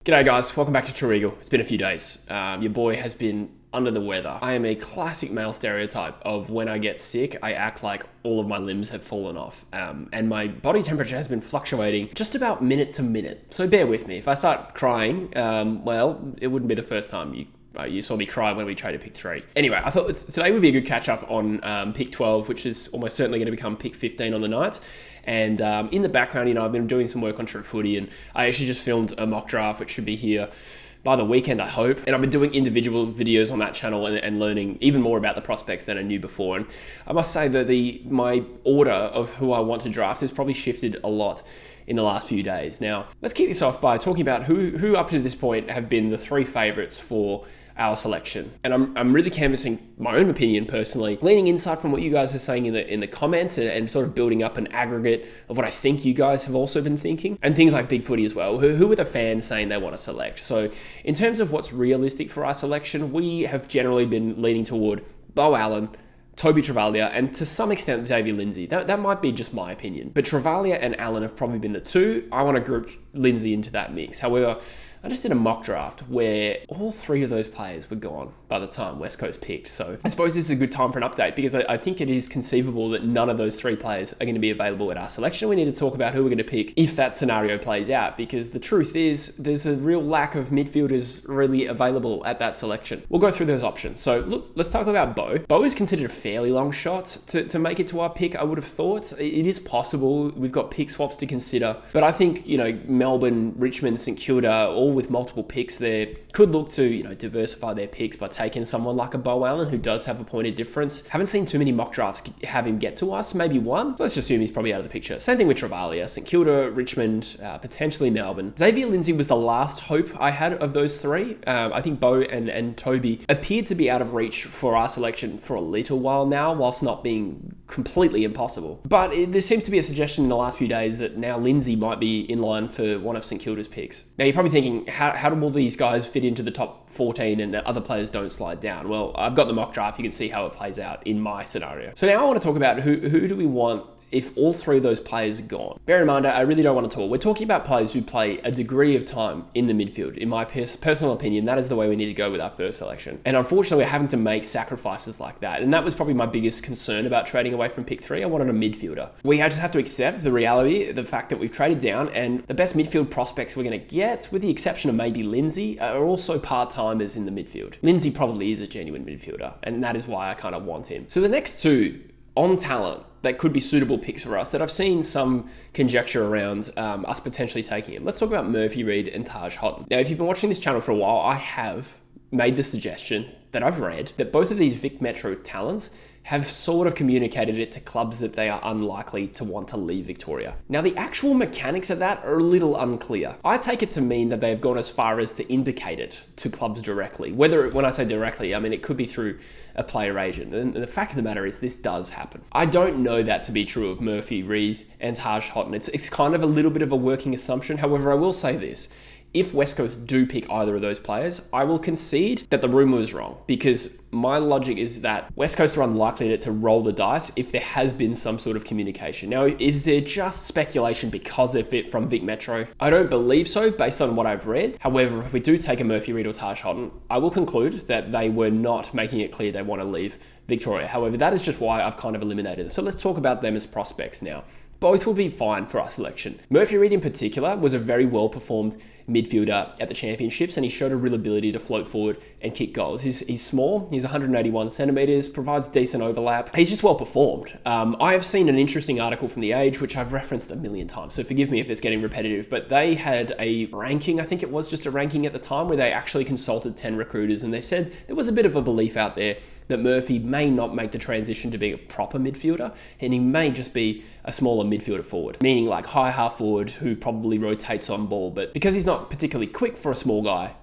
G'day guys, welcome back to True Eagle. It's been a few days. Your boy has been under the weather. I am a classic male stereotype of when I get sick, I act like all of my limbs have fallen off. And my body temperature has been fluctuating just about minute to minute. So bear with me. If I start crying, well, it wouldn't be the first time you saw me cry when we traded pick 3. Anyway, I thought today would be a good catch up on pick 12, which is almost certainly going to become pick 15 on the night. And in the background, I've been doing some work on True Footy, and I actually just filmed a mock draft, which should be here by the weekend, I hope. And I've been doing individual videos on that channel and learning even more about the prospects than I knew before. And I must say that my order of who I want to draft has probably shifted a lot in the last few days. Now, let's kick this off by talking about who up to this point have been the 3 favourites for our selection. And I'm really canvassing my own opinion personally, gleaning insight from what you guys are saying in the comments and sort of building up an aggregate of what I think you guys have also been thinking, and things like Big Footy as well. Who are the fans saying they want to select? So in terms of what's realistic for our selection, we have generally been leaning toward Beau Allen, Toby Travalia, and to some extent Xavier Lindsay. That might be just my opinion, but Travalia and Allen have probably been the 2. I want to group Lindsay into that mix. However, I just did a mock draft where all 3 of those players were gone by the time West Coast picked. So I suppose this is a good time for an update, because I think it is conceivable that none of those 3 players are going to be available at our selection. We need to talk about who we're going to pick if that scenario plays out, because the truth is there's a real lack of midfielders really available at that selection. We'll go through those options. So look, let's talk about Beau. Beau is considered a fairly long shot to make it to our pick, I would have thought. It is possible. We've got pick swaps to consider. But I think, Melbourne, Richmond, St Kilda, all with multiple picks there, could look to, diversify their picks by taking someone like a Beau Allen, who does have a point of difference. Haven't seen too many mock drafts have him get to us, maybe one. Let's just assume he's probably out of the picture. Same thing with Travalia, St Kilda, Richmond, potentially Melbourne. Xavier Lindsay was the last hope I had of those 3. I think Beau and Toby appeared to be out of reach for our selection for a little while now, whilst not being completely impossible. But there seems to be a suggestion in the last few days that now Lindsay might be in line for one of St Kilda's picks. Now you're probably thinking, how do all these guys fit into the top 14 and other players don't slide down? Well, I've got the mock draft. You can see how it plays out in my scenario. So now I want to talk about who do we want if all 3 of those players are gone. Bear in mind, I really don't want to talk. We're talking about players who play a degree of time in the midfield. In my personal opinion, that is the way we need to go with our first selection. And unfortunately, we're having to make sacrifices like that. And that was probably my biggest concern about trading away from pick 3. I wanted a midfielder. We just have to accept the reality, the fact that we've traded down, and the best midfield prospects we're going to get, with the exception of maybe Lindsay, are also part-timers in the midfield. Lindsay probably is a genuine midfielder, and that is why I kind of want him. So the next 2 on talent that could be suitable picks for us, that I've seen some conjecture around us potentially taking him. Let's talk about Murphy, Reid, and Taj Hotton. Now, if you've been watching this channel for a while, I have made the suggestion that I've read that both of these Vic Metro talents have sort of communicated it to clubs that they are unlikely to want to leave Victoria. Now, the actual mechanics of that are a little unclear. I take it to mean that they've gone as far as to indicate it to clubs directly. When I say directly, I mean it could be through a player agent. And the fact of the matter is this does happen. I don't know that to be true of Murphy, Reid, and Taj Hotton. It's kind of a little bit of a working assumption. However, I will say this. If West Coast do pick either of those players, I will concede that the rumour was wrong, because my logic is that West Coast are unlikely to roll the dice if there has been some sort of communication. Now, is there just speculation because they're fit from Vic Metro? I don't believe so, based on what I've read. However, if we do take a Murphy, Reid, or Taj Hotton, I will conclude that they were not making it clear they want to leave Victoria. However, that is just why I've kind of eliminated it. So let's talk about them as prospects now. Both will be fine for our selection. Murphy Reid in particular was a very well-performed midfielder at the championships, and he showed a real ability to float forward and kick goals. He's small, he's 181 centimeters, provides decent overlap. He's just well-performed. I have seen an interesting article from The Age, which I've referenced a million times, so forgive me if it's getting repetitive, but they had a ranking, I think it was just a ranking at the time, where they actually consulted 10 recruiters, and they said there was a bit of a belief out there that Murphy may not make the transition to being a proper midfielder, and he may just be a smaller midfielder forward, meaning like high half forward who probably rotates on ball. But because he's not particularly quick for a small guy,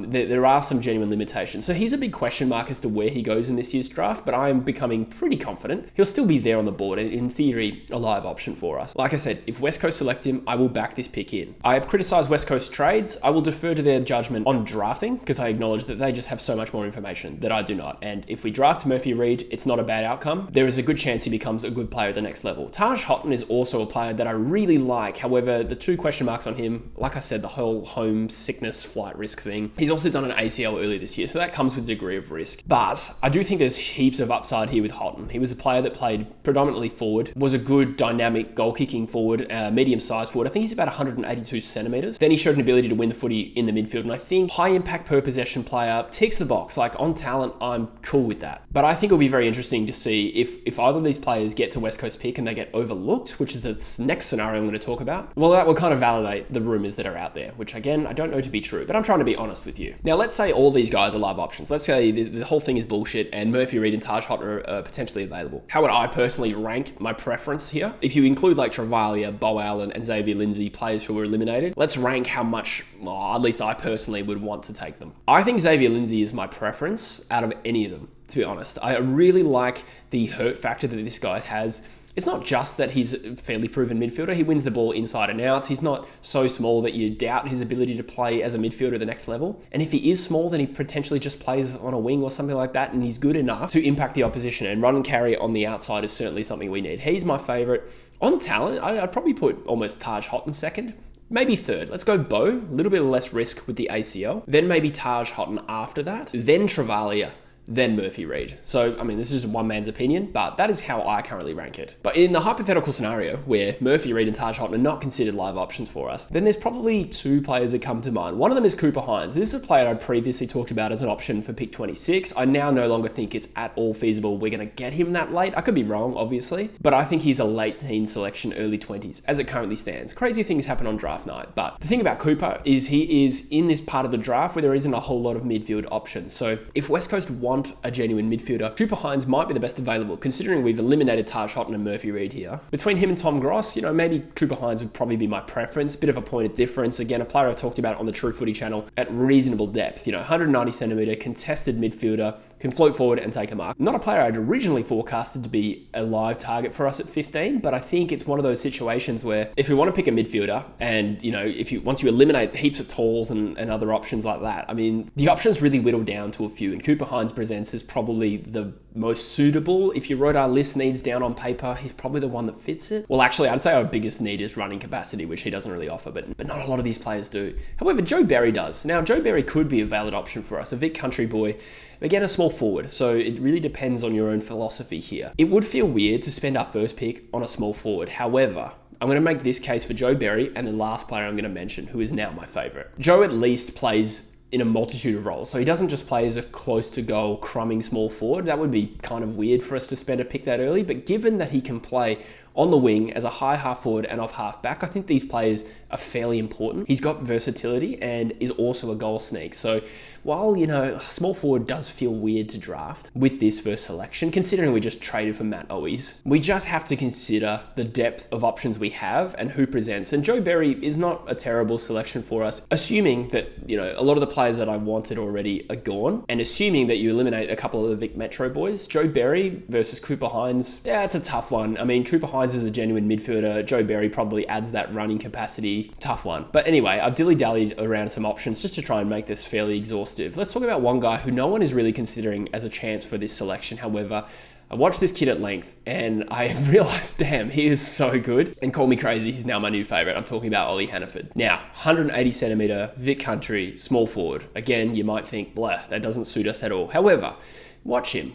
there are some genuine limitations. So he's a big question mark as to where he goes in this year's draft, but I am becoming pretty confident he'll still be there on the board, and in theory, a live option for us. Like I said, if West Coast select him, I will back this pick in. I have criticised West Coast trades. I will defer to their judgment on drafting, because I acknowledge that they just have so much more information that I do not. And if we draft Murphy Reid, it's not a bad outcome. There is a good chance he becomes a good player at the next level. Taj Hotton is also a player that I really like. However, the 2 question marks on him, like I said, the whole home sickness flight risk thing. He's also done an ACL earlier this year, so that comes with a degree of risk. But I do think there's heaps of upside here with Hotton. He was a player that played predominantly forward, was a good dynamic goal-kicking forward, medium-sized forward. I think he's about 182 centimeters. Then he showed an ability to win the footy in the midfield, and I think high impact per possession player ticks the box. Like, on talent, I'm cool with that. But I think it'll be very interesting to see if either of these players get to West Coast pick and they get overlooked, which is the next scenario I'm going to talk about. Well, that will kind of validate the rumors that are out there, which again, I don't know to be true, but I'm trying to be honest with you. Now, let's say all these guys are live options. Let's say the whole thing is bullshit and Murphy, Reid and Taj Hotton are potentially available. How would I personally rank my preference here? If you include like Travalia, Bo Allen and Xavier Lindsay, players who were eliminated, let's rank how much, well, at least I personally would want to take them. I think Xavier Lindsay is my preference out of any of them, to be honest. I really like the hurt factor that this guy has. It's not just that he's a fairly proven midfielder. He wins the ball inside and out. He's not so small that you doubt his ability to play as a midfielder at the next level. And if he is small, then he potentially just plays on a wing or something like that, and he's good enough to impact the opposition. And run and carry on the outside is certainly something we need. He's my favourite. On talent, I'd probably put almost Taj Hotton second. Maybe third. Let's go Bo. A little bit less risk with the ACL. Then maybe Taj Hotton after that. Then Travalia. Then Murphy, Reid. So, I mean, this is one man's opinion, but that is how I currently rank it. But in the hypothetical scenario where Murphy, Reid and Taj Hotton are not considered live options for us, then there's probably 2 players that come to mind. One of them is Cooper Hines. This is a player I previously talked about as an option for pick 26. I now no longer think it's at all feasible we're going to get him that late. I could be wrong, obviously, but I think he's a late teen selection, early 20s, as it currently stands. Crazy things happen on draft night, but the thing about Cooper is he is in this part of the draft where there isn't a whole lot of midfield options. So if West Coast want a genuine midfielder, Cooper Hines might be the best available, considering we've eliminated Taj Hotton and Murphy, Reid here. Between him and Tom Gross, you know, maybe Cooper Hines would probably be my preference. Bit of a point of difference. Again, a player I've talked about on the True Footy channel at reasonable depth. You know, 190 centimeter, contested midfielder, can float forward and take a mark. Not a player I'd originally forecasted to be a live target for us at 15, but I think it's one of those situations where if we want to pick a midfielder and, you know, once you eliminate heaps of talls and other options like that, I mean, the options really whittle down to a few, and Cooper Hines presents as probably the most suitable. If you wrote our list needs down on paper, he's probably the one that fits it. Well, actually, I'd say our biggest need is running capacity, which he doesn't really offer, but not a lot of these players do. However, Joe Berry does. Now, Joe Berry could be a valid option for us, a Vic country boy. Again, a small forward, so it really depends on your own philosophy here. It would feel weird to spend our first pick on a small forward. However, I'm going to make this case for Joe Berry and the last player I'm going to mention, who is now my favourite. Joe at least plays in a multitude of roles. So he doesn't just play as a close to goal crumbing small forward. That would be kind of weird for us to spend a pick that early, but given that he can play on the wing as a high half forward and off half back, I think these players are fairly important. He's got versatility and is also a goal sneak. So while, you know, small forward does feel weird to draft with this first selection, considering we just traded for Matt Owies, we just have to consider the depth of options we have and who presents. And Joe Berry is not a terrible selection for us, assuming that, you know, a lot of the players that I wanted already are gone, and assuming that you eliminate a couple of the Vic Metro boys. Joe Berry versus Cooper Hines, yeah, it's a tough one. I mean, Cooper Hines is a genuine midfielder. Joe Berry probably adds that running capacity. Tough one. But anyway, I've dilly-dallied around some options just to try and make this fairly exhaustive. Let's talk about one guy who no one is really considering as a chance for this selection. However, I watched this kid at length and I realized, damn, he is so good. And call me crazy, he's now my new favorite. I'm talking about Ollie Hanniford. Now, 180 centimeter, Vic country, small forward. Again, you might think, blah, that doesn't suit us at all. However, watch him.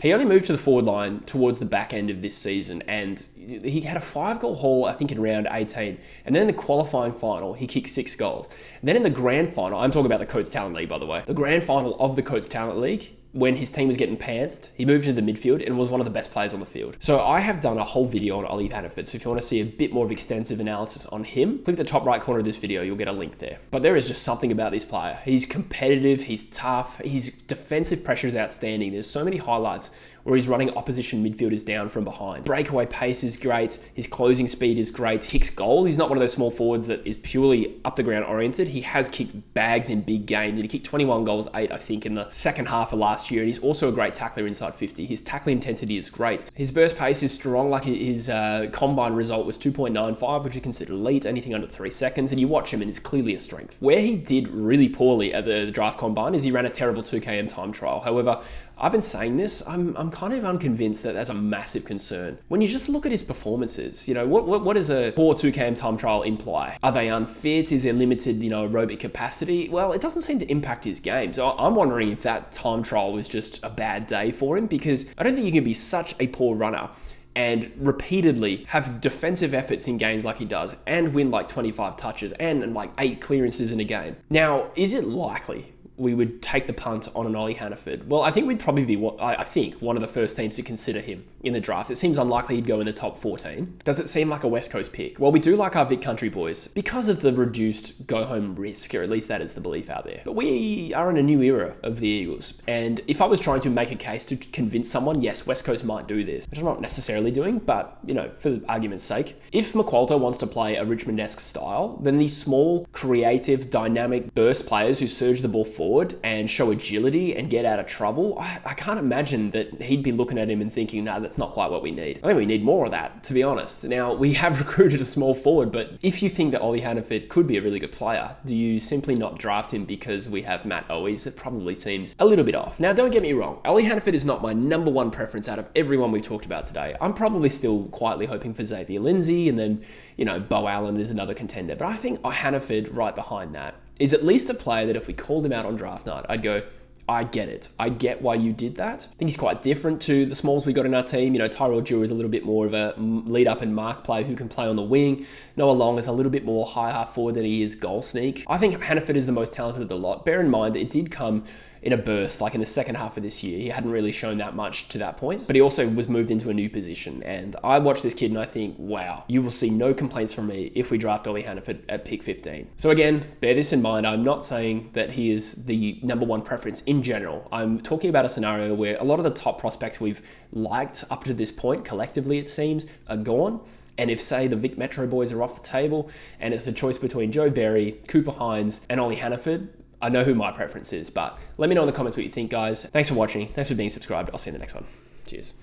He only moved to the forward line towards the back end of this season, and he had a 5-goal haul, I think, in round 18. And then in the qualifying final, he kicked 6 goals. And then in the grand final, I'm talking about the Coates Talent League, by the way. The grand final of the Coates Talent League, when his team was getting pantsed, he moved into the midfield and was one of the best players on the field. So I have done a whole video on Ollie Hanniford, so if you want to see a bit more of extensive analysis on him, click the top right corner of this video, you'll get a link there. But there is just something about this player. He's competitive, he's tough, his defensive pressure is outstanding. There's so many highlights where he's running opposition midfielders down from behind. Breakaway pace is great, his closing speed is great, kicks goals. He's not one of those small forwards that is purely up the ground oriented. He has kicked bags in big games, and he kicked 21 goals, 8 I think in the second half of last year, and he's also a great tackler inside 50. His tackling intensity is great. His burst pace is strong, like his combine result was 2.95, which is considered elite, anything under 3 seconds, and you watch him and it's clearly a strength. Where he did really poorly at the draft combine is he ran a terrible 2km time trial. However, I've been saying this, I'm kind of unconvinced that that's a massive concern. When you just look at his performances, you know, what does a poor 2km time trial imply? Are they unfit? Is there limited, you know, aerobic capacity? Well, it doesn't seem to impact his game. So I'm wondering if that time trial was just a bad day for him, because I don't think you can be such a poor runner and repeatedly have defensive efforts in games like he does and win like 25 touches and like 8 clearances in a game. Now, is it likely we would take the punt on an Ollie Hanniford? Well, I think we'd probably be, I think, one of the first teams to consider him in the draft. It seems unlikely he'd go in the top 14. Does it seem like a West Coast pick? Well, we do like our Vic Country boys because of the reduced go-home risk, or at least that is the belief out there. But we are in a new era of the Eagles, and if I was trying to make a case to convince someone, yes, West Coast might do this, which I'm not necessarily doing, but, you know, for argument's sake, if McQualter wants to play a Richmond-esque style, then these small, creative, dynamic burst players who surge the ball forward and show agility and get out of trouble, I can't imagine that he'd be looking at him and thinking, no, that's not quite what we need. I think we need more of that, to be honest. Now, we have recruited a small forward, but if you think that Ollie Hanniford could be a really good player, do you simply not draft him because we have Matt Owies? It probably seems a little bit off. Now, don't get me wrong, Ollie Hanniford is not my number one preference out of everyone we've talked about today. I'm probably still quietly hoping for Xavier Lindsay, and then, you know, Bo Allen is another contender. But I think Hanniford right behind that is at least a player that if we called him out on draft night, I'd go, I get it. I get why you did that. I think he's quite different to the smalls we got in our team. You know, Tyrell Dewar is a little bit more of a lead up and mark player who can play on the wing. Noah Long is a little bit more high half forward than he is goal sneak. I think Hanniford is the most talented of the lot. Bear in mind that it did come in a burst, like in the second half of this year. He hadn't really shown that much to that point, but he also was moved into a new position. And I watch this kid and I think, wow, you will see no complaints from me if we draft Ollie Hanniford at pick 15. So again, bear this in mind. I'm not saying that he is the number one preference in general. I'm talking about a scenario where a lot of the top prospects we've liked up to this point, collectively it seems, are gone. And if, say, the Vic Metro boys are off the table and it's a choice between Joe Berry, Cooper Hines, and Ollie Hanniford, I know who my preference is, but let me know in the comments what you think, guys. Thanks for watching. Thanks for being subscribed. I'll see you in the next one. Cheers.